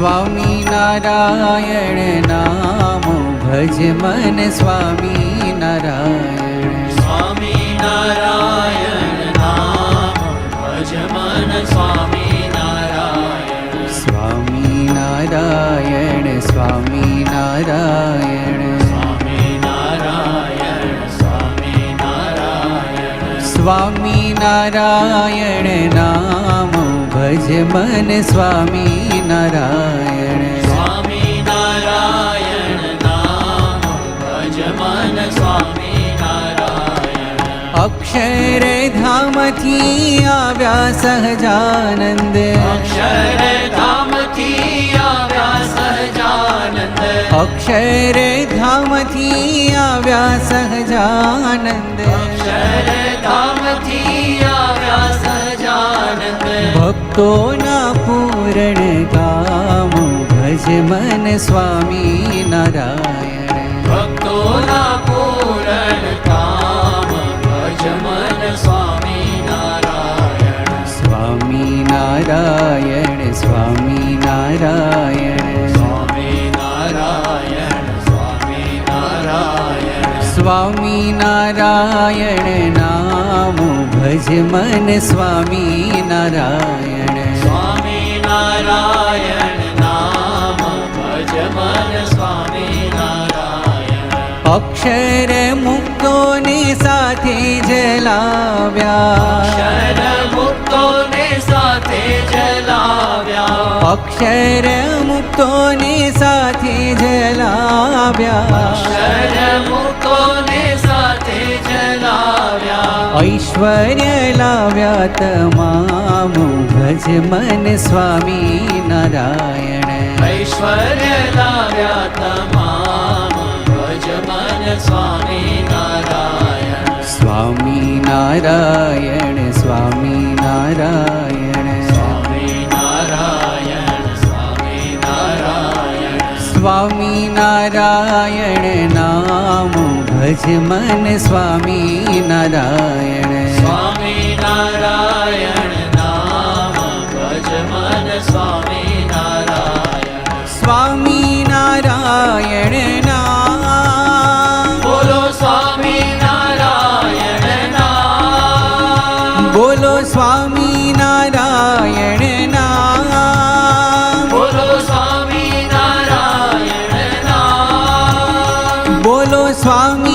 સ્વામી નારાયણ નામ ભજ મન સ્વામી નારાયણ. સ્વામી નારાયણ નામ ભજ મન સ્વામી નારાયણ. સ્વામી નારાયણ સ્વામી નારાયણ. સ્વામી નારાયણ સ્વામી નારાયણ. સ્વામી નારાયણ નામ ભજ મન સ્વામી નારાયણ. સ્વામી નારાયણ નામ ભજ મન સ્વામી નારાયણ. અક્ષરધામથી આવ્યા સહજાનંદ. અક્ષરધામથી આવ્યા સહજાનંદ. અક્ષરધામથી આવ્યા સહજાનંદ. અક્ષરધામથી આવ્યા સહજાનંદ. ભક્તોના પૂરણ કામ ભજ મન સ્વામી નારાયણ. ભક્તોના પૂરણ કામ ભજ મન સ્વામી નારાયણ. સ્વામી નારાયણ સ્વામી નારાયણ. સ્વામી નારાયણ સ્વામી નારાયણ. સ્વામી નારાયણ નામ ભજ મન સ્વામી નારાયણ. સ્વામી નારાયણ નામ ભજ મન સ્વામી નારાયણ. અક્ષર મુક્તોને સાથે જલાવ્યા. અક્ષર મુક્તોને સાથે જલાવ્યા. અક્ષર મુક્તોને સાથે જલાવ્યા. અક્ષર મુક્તોને સાથે જલાવ્યા. ઐશ્વર્ય લાવ્યા તમામ ભજ મન સ્વામી નારાયણ. ઐશ્વર્ય લાવ્યા તમામ ભજ મન સ્વામી નારાયણ. સ્વામી નારાયણ સ્વામી નારાયણ. સ્વામી નારાયણ સ્વામી નારાયણ. સ્વામી નારાયણ નામ ભજ મન સ્વામી નારાયણ. સ્વામી નારાયણ નામ ભજ મન સ્વામી નારાયણ. સ્વામી નારાયણ નામ બોલો સ્વામી નારાયણ નામ. બોલો સ્વામી નારાયણ નામ. બોલો સ્વામી નારાયણ નામ. બોલો સ્વામી